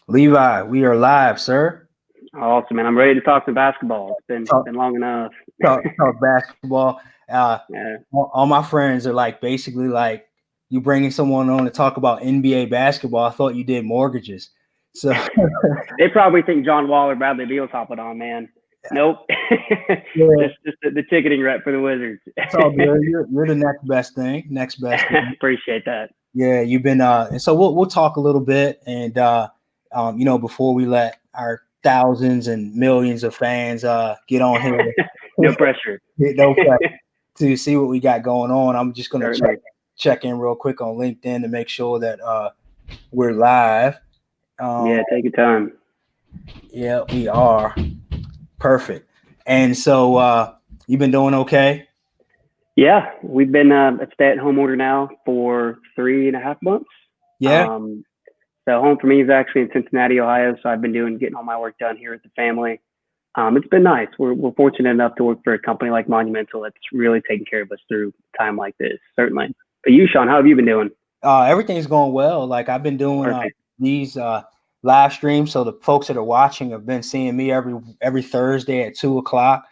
Levi, we are live, sir. Awesome, man. I'm ready to talk some basketball. It's been long enough. Talk basketball. Uh, Yeah. all my friends are like basically like you bringing someone on to talk about NBA basketball. I thought you did mortgages. So They probably think John Wall or Bradley Beal's hopping on, man. Nope. yeah, just the ticketing rep for the Wizards. it's all good. You're the next best thing. Next best thing. Appreciate that. Yeah, you've been and so we'll talk a little bit and before we let our thousands and millions of fans get on here. No pressure. No pressure to see what we got going on. I'm just gonna Certainly. check in real quick on LinkedIn to make sure that we're live. Yeah, take your time. Yeah, we are. Perfect. And so you've been doing okay? Yeah, we've been a stay-at-home order now for 3.5 months. Yeah. So home for me is actually in Cincinnati, Ohio. So I've been getting all my work done here with the family. It's been nice. We're fortunate enough to work for a company like Monumental that's really taking care of us through time like this, certainly. But you, Shawn, how have you been doing? Everything's going well. Like I've been doing these live streams, so the folks that are watching have been seeing me every Thursday at 2:00.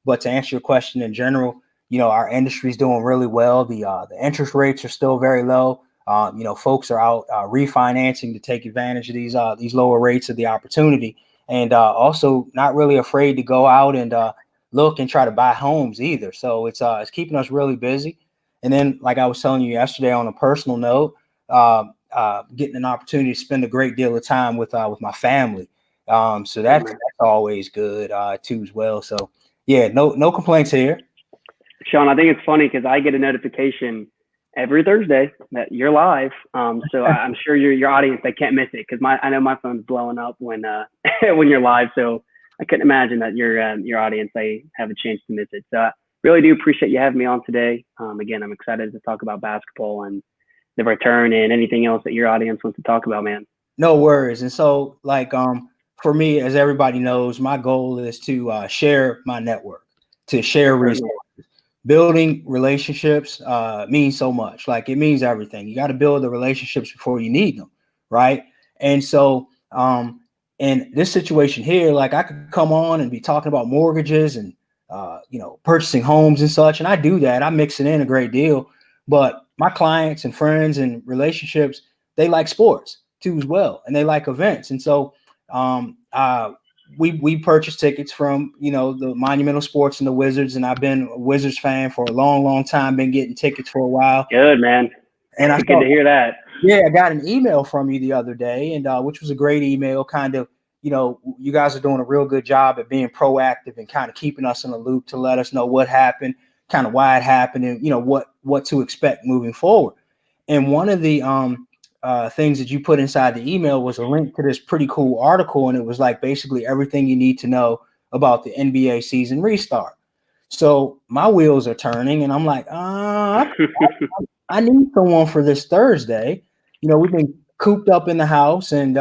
But to answer your question in general, our industry is doing really well. The interest rates are still very low. Folks are out refinancing to take advantage of these lower rates of the opportunity, and also not really afraid to go out and look and try to buy homes either. So it's keeping us really busy. And then, like I was telling you yesterday, on a personal note, getting an opportunity to spend a great deal of time with my family. So that's always good too as well. So yeah, no complaints here. Shawn, I think it's funny because I get a notification every Thursday that you're live. So I'm sure your audience, they can't miss it because I know my phone's blowing up when when you're live. So I couldn't imagine that your audience, they have a chance to miss it. So I really do appreciate you having me on today. Again, I'm excited to talk about basketball and the return and anything else that your audience wants to talk about, man. No worries. And so for me, as everybody knows, my goal is to share my network, to share resources. Building relationships means so much. Like it means everything. You got to build the relationships before you need them, right? And so in this situation here, like I could come on and be talking about mortgages and purchasing homes and such, and I do that. I mix it in a great deal, but my clients and friends and relationships, they like sports too as well, and they like events. And so we purchased tickets from the Monumental Sports and the Wizards, and I've been a Wizards fan for a long time. Been getting tickets for a while. Good, man. And I good to hear that. Yeah, I got an email from you the other day, and which was a great email. Kind of, you guys are doing a real good job at being proactive and kind of keeping us in the loop to let us know what happened, kind of why it happened, and what to expect moving forward. And one of the things that you put inside the email was a link to this pretty cool article, and it was like basically everything you need to know about the NBA season restart. So my wheels are turning, and I'm like, I need someone for this Thursday. We've been cooped up in the house and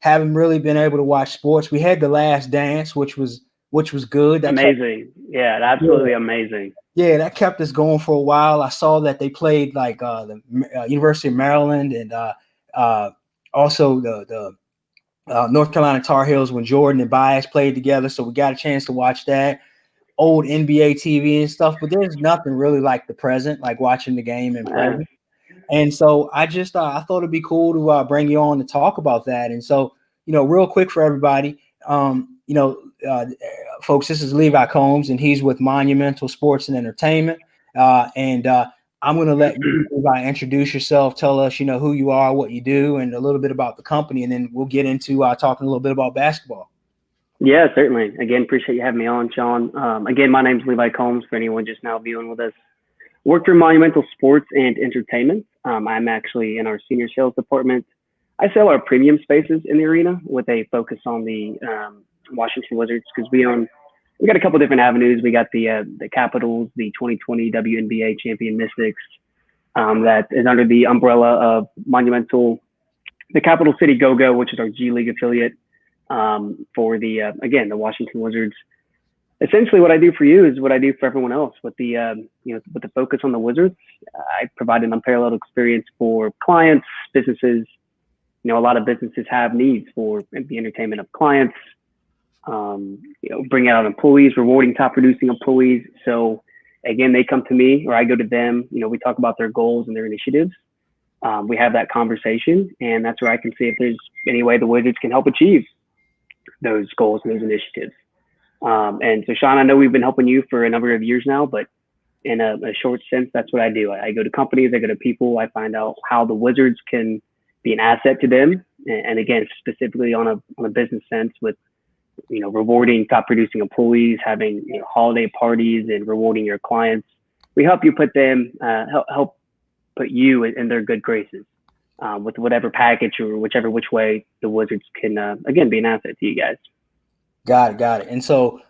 haven't really been able to watch sports. We had The Last Dance, which was good. Amazing. Absolutely amazing. Yeah, that kept us going for a while. I saw that they played like the University of Maryland and also the North Carolina Tar Heels when Jordan and Bias played together. So we got a chance to watch that. Old NBA TV and stuff, but there's nothing really like the present, like watching the game in present. And so I just I thought it'd be cool to bring you on to talk about that. And so, real quick for everybody, folks, this is Levi Combs, and he's with Monumental Sports and Entertainment. And I'm going to let you, Levi, introduce yourself, tell us, who you are, what you do, and a little bit about the company, and then we'll get into talking a little bit about basketball. Yeah, certainly. Again, appreciate you having me on, Shawn. Again, my name's Levi Combs, for anyone just now viewing with us. Work for Monumental Sports and Entertainment. I'm actually in our senior sales department. I sell our premium spaces in the arena with a focus on the Washington Wizards because we got a couple different avenues. We got the Capitals, the 2020 WNBA champion Mystics, that is under the umbrella of Monumental, the Capital City Go-Go, which is our G League affiliate. For the Washington Wizards. Essentially, what I do for you is what I do for everyone else. With the with the focus on the Wizards, I provide an unparalleled experience for clients, businesses, a lot of businesses have needs for the entertainment of clients, bringing out employees, rewarding top producing employees. So again, they come to me or I go to them. We talk about their goals and their initiatives. We have that conversation, and that's where I can see if there's any way the Wizards can help achieve those goals and those initiatives. And so, Shawn, I know we've been helping you for a number of years now, but in a short sense, that's what I do. I go to companies, I go to people, I find out how the Wizards can be an asset to them. And again, specifically on a business sense with, rewarding top producing employees, having holiday parties and rewarding your clients. We help you put them, help put you in their good graces with whatever package or which way the Wizards can, again, be an asset to you guys. Got it. And so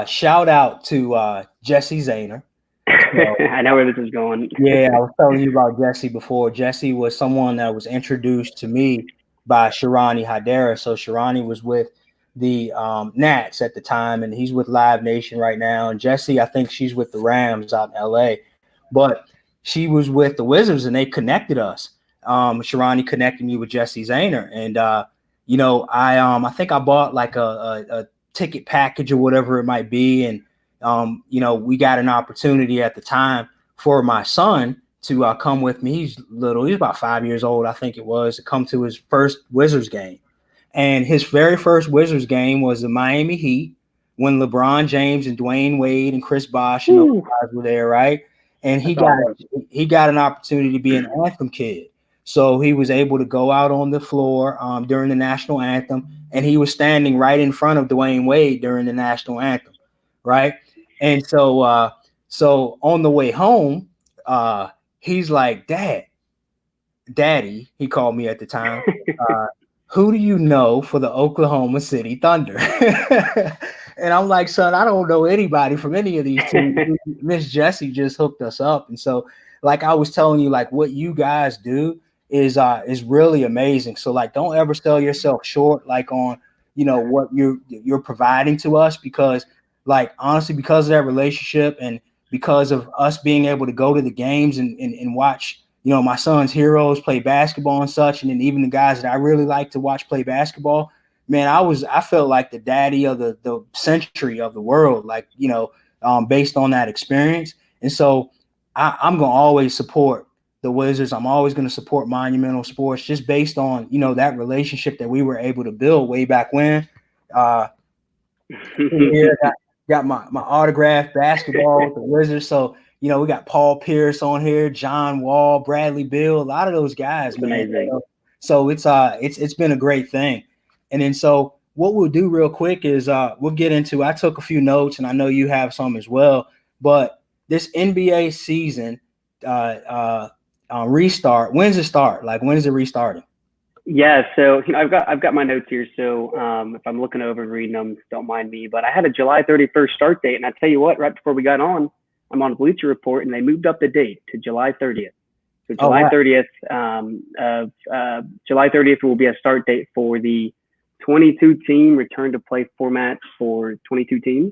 shout out to Jesse Zahner. So, I know where this is going. Yeah, I was telling you about Jesse before. Jesse was someone that was introduced to me by Sharani Hadera. So Sharani was with the Nats at the time, and he's with Live Nation right now. And Jesse, I think she's with the Rams out in LA. But she was with the Wizards, and they connected us. Sharani connected me with Jesse Zahner. And, I think I bought like a ticket package or whatever it might be. And, we got an opportunity at the time for my son to come with me. He's little. He's about 5 years old, I think it was, to come to his first Wizards game. And his very first Wizards game was the Miami Heat when LeBron James and Dwayne Wade and Chris Bosh and those guys were there, right? And he got an opportunity to be an anthem kid. So he was able to go out on the floor during the national anthem, and he was standing right in front of Dwayne Wade during the national anthem, right? And so so on the way home, he's like, Daddy, he called me at the time. Who do you know for the Oklahoma City Thunder? And I'm like, son, I don't know anybody from any of these teams. Miss Jessie just hooked us up. And so, like I was telling you, like what you guys do is really amazing. So like, don't ever sell yourself short, like on, what you're providing to us, because like, honestly, because of that relationship and because of us being able to go to the games and watch, my son's heroes play basketball and such, and then even the guys that I really like to watch play basketball, man, I felt like the daddy of the century of the world, like, based on that experience. And so I'm going to always support the Wizards. I'm always going to support Monumental Sports just based on, that relationship that we were able to build way back when. Got my autographed basketball with the Wizards. So, we got Paul Pierce on here, John Wall, Bradley Beal, a lot of those guys, man. Amazing. So it's been a great thing. And then so what we'll do real quick is we'll get into, I took a few notes and I know you have some as well, but this NBA season restart, when's it start? Like, when is it restarting? Yeah, so I've got my notes here. So if I'm looking over and reading them, don't mind me. But I had a July 31st start date, and I tell you what, right before we got on, I'm on Bleacher Report, and they moved up the date to July 30th. So July 30th, July 30th will be a start date for the 22-team return to play format for 22 teams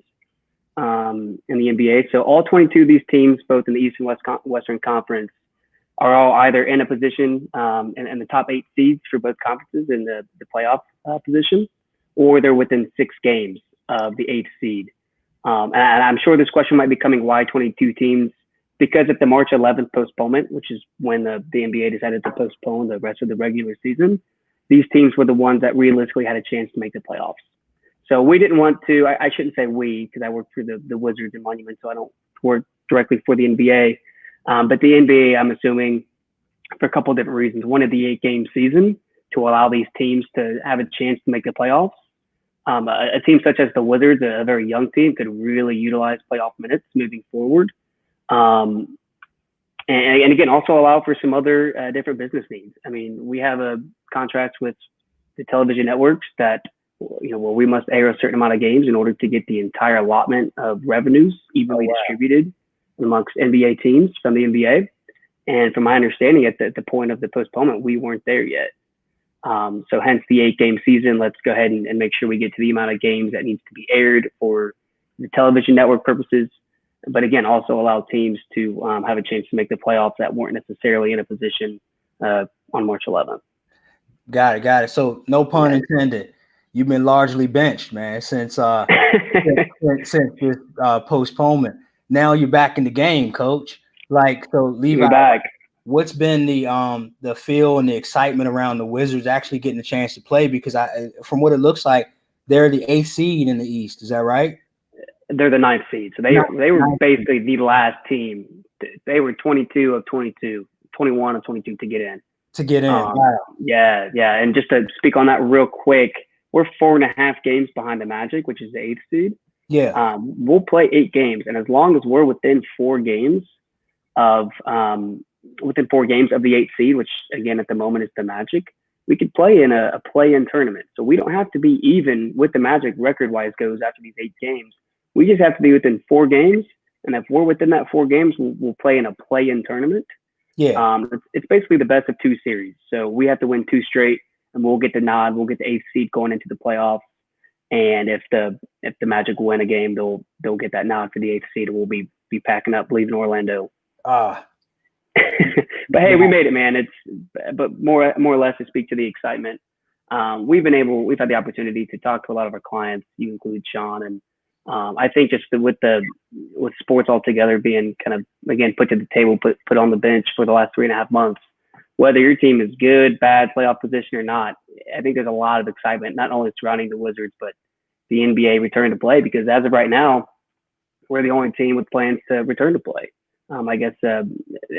in the NBA. So all 22 of these teams, both in the East and Western Conference, are all either in a position in the top 8 seeds for both conferences in the playoff position, or they're within 6 games of the 8th seed. And I'm sure this question might be coming, why 22 teams? Because at the March 11th postponement, which is when the NBA decided to postpone the rest of the regular season, these teams were the ones that realistically had a chance to make the playoffs. So we didn't want to, I shouldn't say we, because I work for the Wizards and Monument, so I don't work directly for the NBA. But the NBA, I'm assuming, for a couple of different reasons. One, of the 8-game season to allow these teams to have a chance to make the playoffs. A team such as the Wizards, a very young team, could really utilize playoff minutes moving forward. And again, also allow for some other different business needs. I mean, we have a contract with the television networks that, where we must air a certain amount of games in order to get the entire allotment of revenues evenly distributed amongst NBA teams from the NBA. And from my understanding, at the point of the postponement, we weren't there yet. So hence the 8-game season. Let's go ahead and make sure we get to the amount of games that needs to be aired for the television network purposes. But again, also allow teams to have a chance to make the playoffs that weren't necessarily in a position on March 11th. Got it. So no pun intended. You've been largely benched, man, since since this postponement. Now you're back in the game, coach. Like, so Levi, We're back. what's been the feel and the excitement around the Wizards actually getting a chance to play? Because from what it looks like, they're the eighth seed in the East. Is that right? They're the ninth seed, so they were basically the last team. They were 22 of 22, 21 of 22 to get in. Wow. Yeah. And just to speak on that real quick, we're 4.5 games behind the Magic, which is the eighth seed. Yeah. We'll play 8 games, and as long as we're within 4 games of the eighth seed, which again at the moment is the Magic, we could play in a play-in tournament. So we don't have to be even with the Magic record-wise goes after these 8 games. We just have to be within 4 games, and if we're within that 4 games, we'll play in a play-in tournament. Yeah. It's basically the best of 2 series. So we have to win 2 straight, and we'll get the nod. We'll get the eighth seed going into the playoffs. And if the Magic win a game, they'll get that nod for the eighth seed, and we'll be packing up, leaving Orlando. But hey, we made it, man. But more or less to speak to the excitement. We've had the opportunity to talk to a lot of our clients. You include Shawn, and I think just with sports altogether being kind of again put to the table, put on the bench for the last 3.5 months, whether your team is good, bad, playoff position or not, I think there's a lot of excitement not only surrounding the Wizards but the NBA return to play, because as of right now, we're the only team with plans to return to play. I guess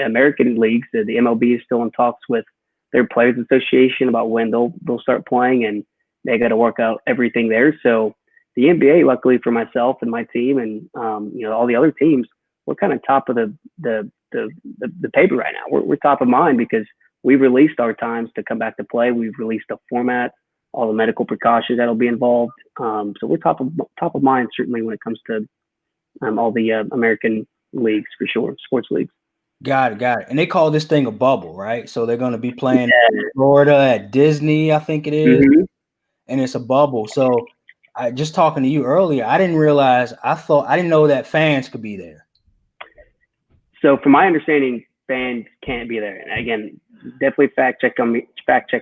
American leagues, the MLB is still in talks with their Players Association about when they'll start playing, and they got to work out everything there. So the NBA, luckily for myself and my team, and all the other teams, we're kind of top of the paper right now. We're top of mind because we released our times to come back to play. We've released a format, all the medical precautions that'll be involved. So we're top of mind certainly when it comes to all the American leagues, for sure, sports leagues. Got it. And they call this thing a bubble, right? So they're going to be playing in Florida at Disney, I think it is. Mm-hmm. And it's a bubble. So I just talking to you earlier, I didn't know that fans could be there. So from my understanding, fans can't be there. And again, definitely fact check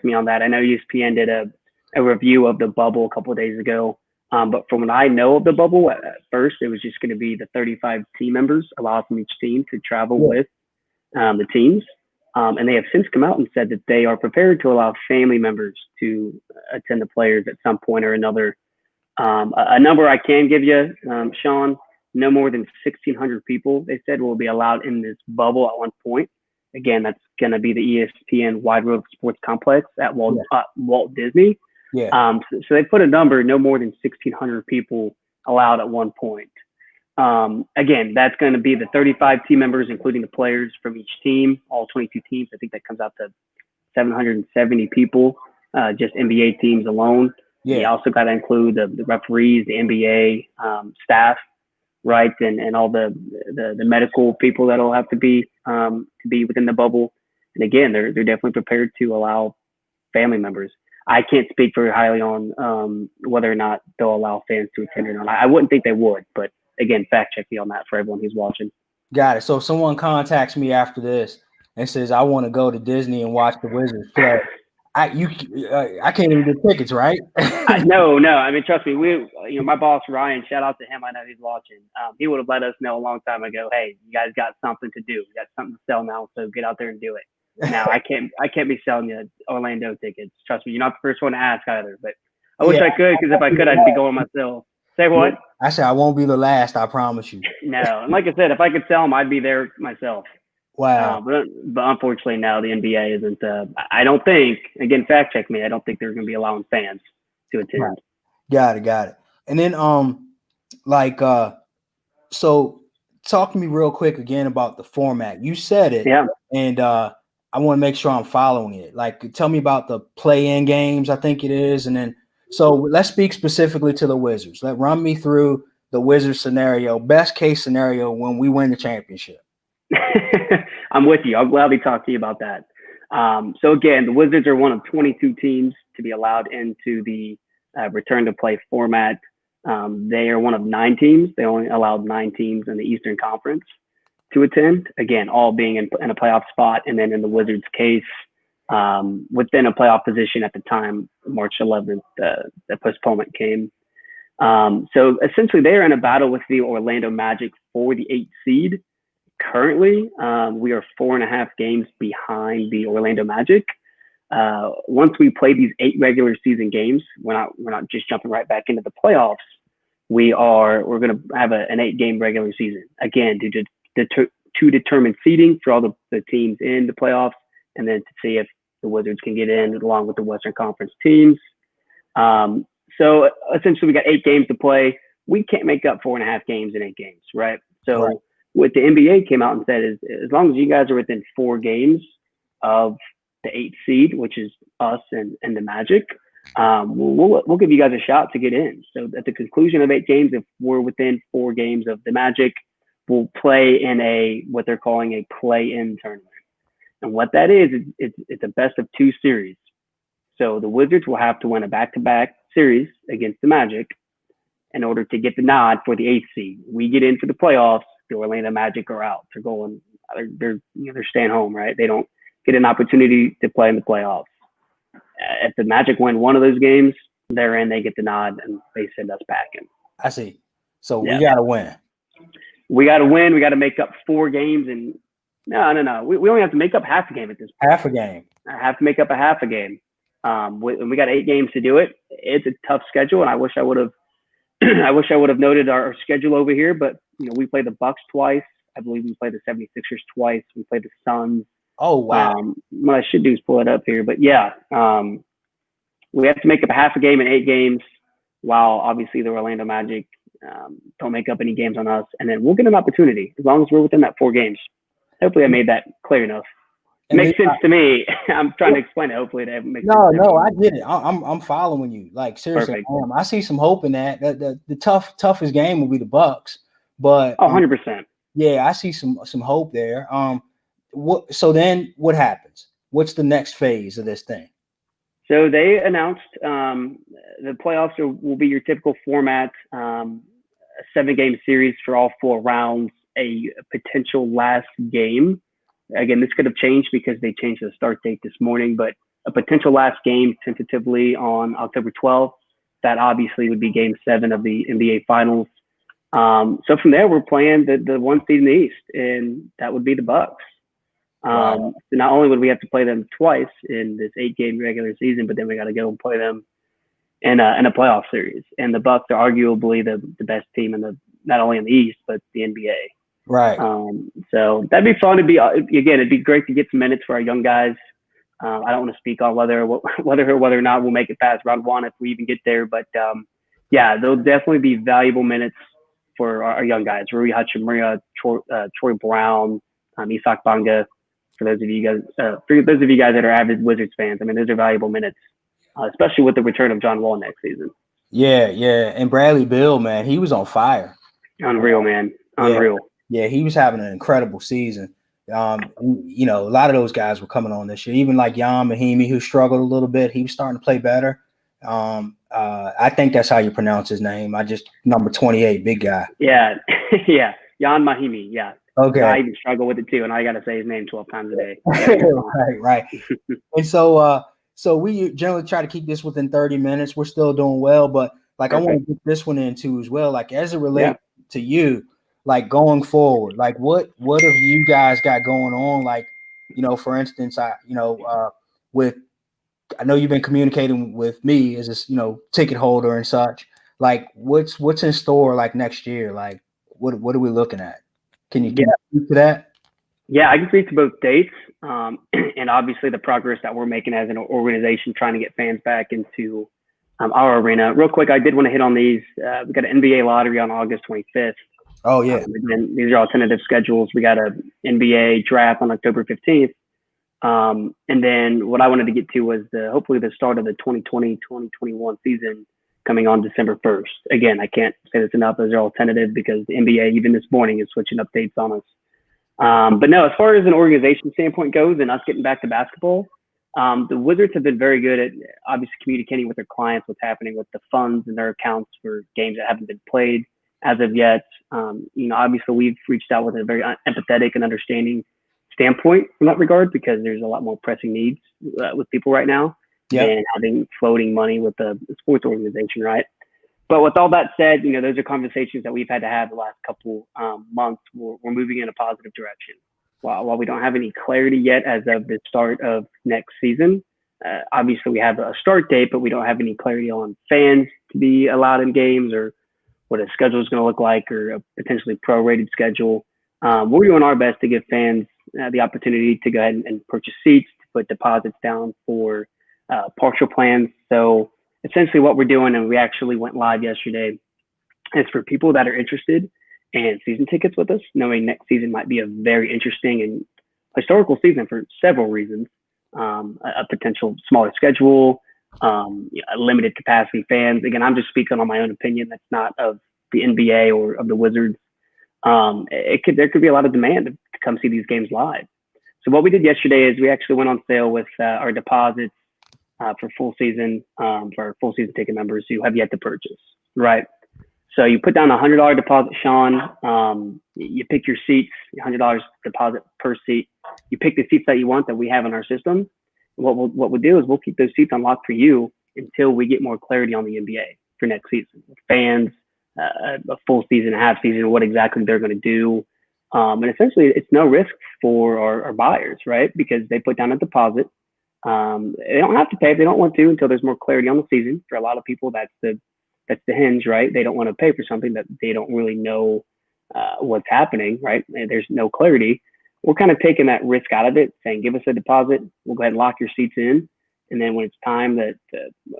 me on that. I know ESPN did a review of the bubble a couple of days ago. But from what I know of the bubble, at first it was just going to be the 35 team members allowed from each team to travel with the teams. And they have since come out and said that they are prepared to allow family members to attend the players at some point or another. A number I can give you, Shawn, no more than 1,600 people, they said, will be allowed in this bubble at one point. Again, that's going to be the ESPN Wide World Sports Complex at Walt Disney. Yeah. So they put a number, no more than 1,600 people allowed at one point. Again, that's going to be the 35 team members, including the players from each team, all 22 teams. I think that comes out to 770 people, just NBA teams alone. Yeah. You also got to include the referees, the NBA staff, right, and all the medical people that'll have to be within the bubble. And again, they're definitely prepared to allow family members. I can't speak very highly on whether or not they'll allow fans to attend or not. I wouldn't think they would, but again, fact check me on that for everyone who's watching. Got it. So if someone contacts me after this and says I want to go to Disney and watch the Wizards play, I can't even get tickets, right? No. I mean, trust me. My boss Ryan. Shout out to him. I know he's watching. He would have let us know a long time ago. Hey, you guys got something to do. You got something to sell now, so get out there and do it. Now I can't be selling you Orlando tickets. Trust me, you're not the first one to ask either. But I wish I could, because if I could, I'd be going myself. Say what? I said I won't be the last. I promise you. No, and like I said, if I could sell them, I'd be there myself. Wow. But unfortunately, now the NBA isn't. I don't think. Again, fact check me. I don't think they're going to be allowing fans to attend. Right. Got it. And then so talk to me real quick again about the format. You said it. Yeah. And I want to make sure I'm following it. Like, tell me about the play-in games, I think it is. And then, so let's speak specifically to the Wizards. Run me through the Wizards scenario, best case scenario when we win the championship. I'm with you. I'll gladly talk to you about that. So again, the Wizards are one of 22 teams to be allowed into the return to play format. They are one of 9 teams. They only allowed 9 teams in the Eastern Conference to attend. Again, all being in a playoff spot. And then in the Wizards' case, within a playoff position at the time, March 11th, the postponement came. So essentially, they are in a battle with the Orlando Magic for the 8th seed. Currently, we are 4.5 games behind the Orlando Magic. Once we play these 8 regular season games, we're not just jumping right back into the playoffs. We're going to have an 8-game regular season again to determine seeding for all the teams in the playoffs, and then to see if the Wizards can get in along with the Western Conference teams. So essentially, we got 8 games to play. We can't make up 4.5 games in 8 games, right? So right. what the NBA came out and said is, as long as you guys are within 4 games of the 8th seed, which is us and the Magic, we'll give you guys a shot to get in. So at the conclusion of 8 games, if we're within 4 games of the Magic, we'll play in what they're calling a play-in tournament. And what that is, it's a best of 2 series. So the Wizards will have to win a back-to-back series against the Magic in order to get the nod for the 8th seed. We get in for the playoffs. The Orlando Magic are out. They're staying home, right? They don't get an opportunity to play in the playoffs. If the Magic win one of those games, they're in. They get the nod, and they send us back in. I see. So we got to win. We got to win. We got to make up 4 games, and no. We only have to make up half a game at this point. Half a game. I have to make up a half a game. We got 8 games to do it. It's a tough schedule, and I wish I would have. I wish I would have noted our schedule over here, but we play the Bucks twice. I believe we play the 76ers twice. We play the Suns. Oh wow! What I should do is pull it up here, but yeah, we have to make up a half a game in 8 games, while obviously the Orlando Magic don't make up any games on us, and then we'll get an opportunity as long as we're within that 4 games. Hopefully, I made that clear enough. It makes sense to me. I'm trying to explain it. Hopefully, that makes sense. No, I get it. I'm following you. Like seriously, I see some hope in that. The toughest game will be the Bucks, but 100%. Yeah, I see some hope there. So then what happens? What's the next phase of this thing? So they announced the playoffs will be your typical format, a 7-game series for all 4 rounds, a potential last game. Again, this could have changed because they changed the start date this morning, but a potential last game tentatively on October 12th. That obviously would be Game 7 of the NBA Finals. So from there, we're playing the 1 seed in the East, and that would be the Bucks. So not only would we have to play them twice in this 8-game regular season, but then we got to go and play them in a playoff series. And the Bucks are arguably the best team not only in the East but the NBA. Right. So that'd be fun. It'd be great to get some minutes for our young guys. I don't want to speak on whether or not we'll make it past round 1 if we even get there, but there'll definitely be valuable minutes for our young guys. Rui Hachimura, Troy Brown, Isak Bonga. For those of you guys that are avid Wizards fans, I mean, those are valuable minutes, especially with the return of John Wall next season. Yeah, and Bradley Beal, man, he was on fire. Unreal, man. Unreal. Yeah, he was having an incredible season. A lot of those guys were coming on this year. Even like Jan Mahimi, who struggled a little bit, he was starting to play better. I think that's how you pronounce his name. Number 28, big guy. Yeah, Jan Mahimi. Yeah. Okay. I even struggle with it too, and I got to say his name 12 times a day. Right. And so we generally try to keep this within 30 minutes. We're still doing well, but I want to get this one in too as well. Like as it relates to you, like going forward, like what have you guys got going on? Like, for instance, I know you've been communicating with me as this, ticket holder and such. Like what's in store like next year? Like what are we looking at? Can you speak to that? Yeah, I can speak to both dates and obviously the progress that we're making as an organization trying to get fans back into our arena. Real quick, I did want to hit on these. We got an NBA lottery on August 25th. Oh, yeah. Again, these are all tentative schedules. We got an NBA draft on October 15th. And then what I wanted to get to was hopefully the start of the 2020-2021 season coming on December 1st. Again, I can't say this enough, as they're all tentative because the NBA, even this morning, is switching updates on us. But no, as far as an organization standpoint goes and us getting back to basketball, the Wizards have been very good at obviously communicating with their clients what's happening with the funds and their accounts for games that haven't been played as of yet. Obviously we've reached out with a very empathetic and understanding standpoint from that regard, because there's a lot more pressing needs with people right now than having floating money with a sports organization, right? But with all that said, those are conversations that we've had to have the last couple months. We're moving in a positive direction. While we don't have any clarity yet as of the start of next season, obviously we have a start date, but we don't have any clarity on fans to be allowed in games or what a schedule is going to look like, or a potentially prorated schedule. We're doing our best to give fans the opportunity to go ahead and purchase seats, to put deposits down for partial plans. So essentially what we're doing, and we actually went live yesterday, is for people that are interested in season tickets with us, knowing next season might be a very interesting and historical season for several reasons. A potential smaller schedule, limited capacity fans. Again, I'm just speaking on my own opinion. That's not of the NBA or of the Wizards. There could be a lot of demand to come see these games live. So what we did yesterday is we actually went on sale with our deposits for full season, for our full season ticket members who have yet to purchase, right? So you put down a $100 deposit, Shawn. You pick your seats, $100 deposit per seat. You pick the seats that you want that we have in our system. What we'll do is we'll keep those seats unlocked for you until we get more clarity on the NBA for next season. Fans, a full season, a half season, what exactly they're going to do. And essentially, it's no risk for our buyers, right? Because they put down a deposit. They don't have to pay if they don't want to until there's more clarity on the season. For a lot of people, that's the hinge, right? They don't want to pay for something that they don't really know what's happening, right? And there's no clarity. We're kind of taking that risk out of it, saying, give us a deposit. We'll go ahead and lock your seats in. And then when it's time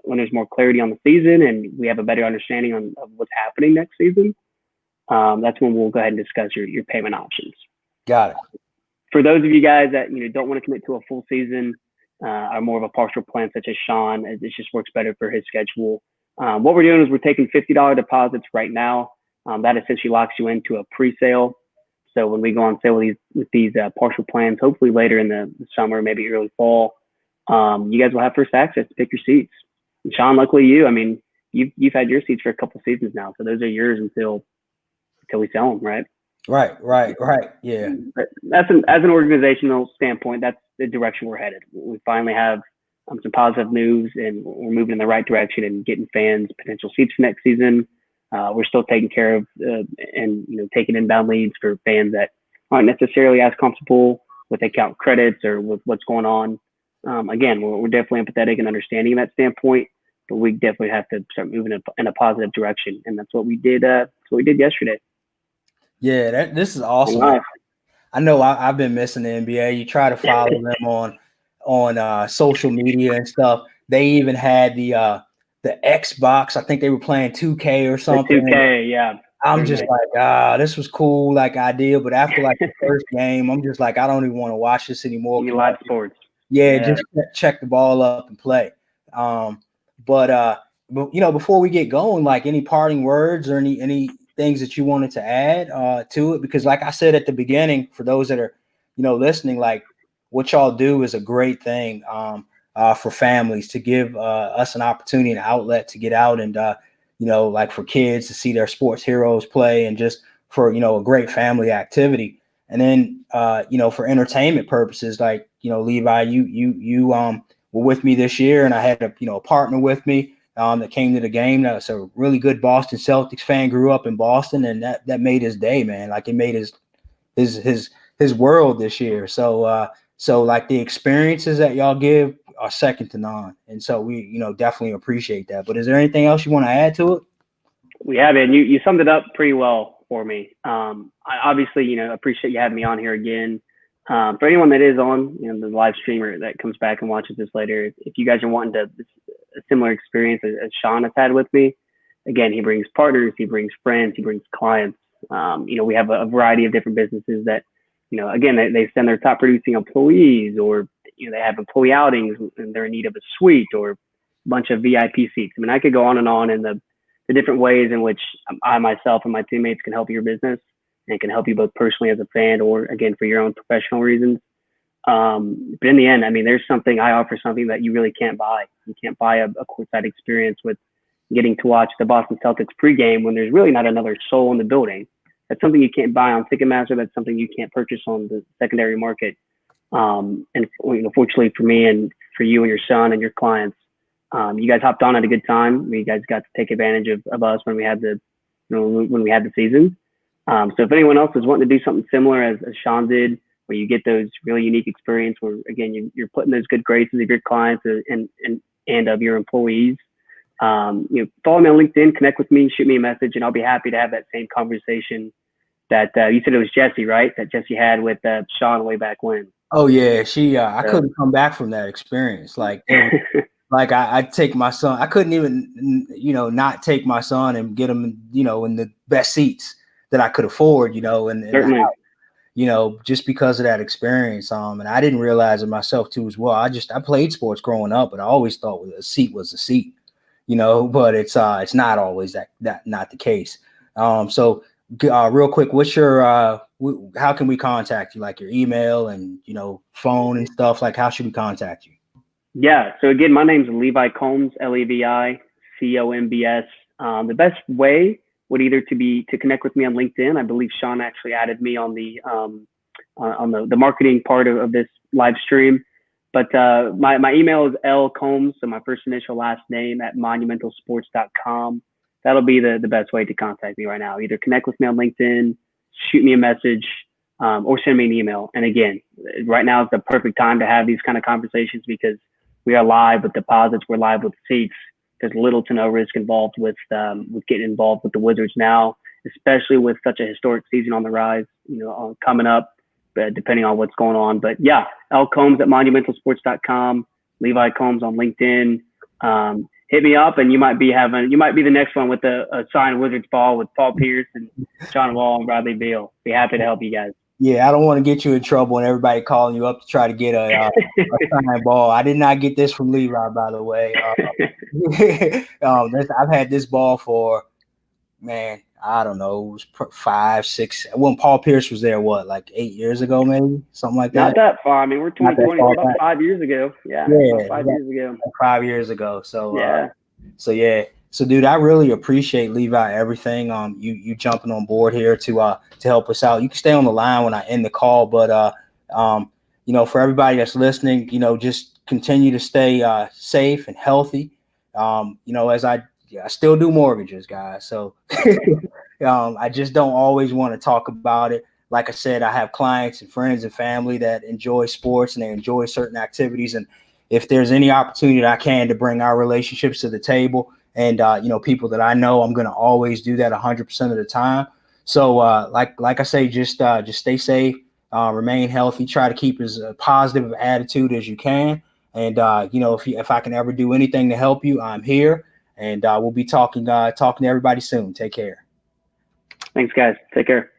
when there's more clarity on the season and we have a better understanding of what's happening next season, that's when we'll go ahead and discuss your payment options. Got it. For those of you guys that don't want to commit to a full season, are more of a partial plan, such as Shawn, it just works better for his schedule. What we're doing is we're taking $50 deposits right now. That essentially locks you into a pre-sale. So when we go on sale with these partial plans, hopefully later in the summer, maybe early fall, you guys will have first access to pick your seats. And Shawn, luckily you've had your seats for a couple seasons now, so those are yours until we sell them, right? Right. Yeah. But as an organizational standpoint, that's the direction we're headed. We finally have some positive news, and we're moving in the right direction and getting fans potential seats for next season. We're still taking care of and taking inbound leads for fans that aren't necessarily as comfortable with account credits or with what's going on. Again, we're definitely empathetic and understanding in that standpoint, but we definitely have to start moving in a positive direction, and that's what we did. That's what we did yesterday. Yeah, this is awesome. I know I've been missing the NBA. You try to follow them on social media and stuff. They even had the Xbox. I think they were playing 2K or something. 2K, yeah. I'm just like, this was cool, like idea. But after like the first game, I'm just like, I don't even want to watch this anymore. You live sports. Yeah, just check the ball up and play. But before we get going, like any parting words or any things that you wanted to add to it? Because like I said at the beginning, for those that are, listening, like what y'all do is a great thing for families to give us an opportunity and outlet to get out and, like for kids to see their sports heroes play, and just for, a great family activity. And then, for entertainment purposes, like, Levi, you were with me this year, and I had a partner with me that came to the game. That's a really good Boston Celtics fan, grew up in Boston, and that made his day, man. Like it made his world this year. So like the experiences that y'all give are second to none. And so we, definitely appreciate that. But is there anything else you want to add to it? We have it. You summed it up pretty well for me. I obviously, appreciate you having me on here again. For anyone that is on, the live streamer that comes back and watches this later, if you guys are wanting a similar experience as Shawn has had with me, again, he brings partners, he brings friends, he brings clients. We have a variety of different businesses that, again, they send their top producing employees, or, they have employee outings and they're in need of a suite or a bunch of VIP seats. I mean, I could go on and on in the different ways in which I myself and my teammates can help your business and can help you both personally as a fan, or again, for your own professional reasons. But in the end, I offer something that you really can't buy. You can't buy a courtside experience with getting to watch the Boston Celtics pregame when there's really not another soul in the building. That's something you can't buy on Ticketmaster. That's something you can't purchase on the secondary market. And fortunately for me and for you and your son and your clients, you guys hopped on at a good time. You guys got to take advantage of us when we had the season. So if anyone else is wanting to do something similar as Shawn did, where you get those really unique experience, where again you're putting those good graces of your clients and of your employees, follow me on LinkedIn, connect with me, shoot me a message, and I'll be happy to have that same conversation that you said it was Jesse, right? That Jesse had with Shawn way back when. Oh yeah, I couldn't come back from that experience. Like I take my son. I couldn't even, not take my son and get him, in the best seats that I could afford, and just because of that experience. And I didn't realize it myself too as well. I played sports growing up, but I always thought a seat was a seat, but it's not always that not the case. So real quick, what's your how can we contact you? Like your email and phone and stuff. Like how should we contact you? Yeah. So again, my name's Levi Combs, LeviCombs. The best way would either to connect with me on LinkedIn. I believe Shawn actually added me on the marketing part of this live stream. But my email is lcombs, so my first initial last name at monumentalsports.com. That'll be the best way to contact me right now. Either connect with me on LinkedIn, shoot me a message, or send me an email. And again, right now is the perfect time to have these kind of conversations because we are live with deposits. We're live with seats. There's little to no risk involved with getting involved with the Wizards now, especially with such a historic season on the rise, coming up, depending on what's going on. But yeah, L Combs at monumentalsports.com, Levi Combs on LinkedIn. Hit me up, and you might be the next one with a signed Wizards ball with Paul Pierce and John Wall and Bradley Beal. Be happy to help you guys. Yeah, I don't want to get you in trouble and everybody calling you up to try to get a signed ball. I did not get this from Levi, by the way. I've had this ball for, man, I don't know, it was 5, 6. When Paul Pierce was there, like 8 years ago, maybe something like that. Not that far. I mean, we're 2020, about 5 years ago. Yeah, about 5 years ago. 5 years ago. So yeah. So, dude, I really appreciate Levi everything. You jumping on board here to help us out. You can stay on the line when I end the call, but for everybody that's listening, just continue to stay safe and healthy. As I still do mortgages, guys. So I just don't always want to talk about it. Like I said, I have clients and friends and family that enjoy sports and they enjoy certain activities. And if there's any opportunity that I can to bring our relationships to the table and, people that I know, I'm going to always do that 100% of the time. So like I say, just stay safe, remain healthy, try to keep as positive of attitude as you can. And, if I can ever do anything to help you, I'm here. And we'll be talking to everybody soon. Take care. Thanks, guys. Take care.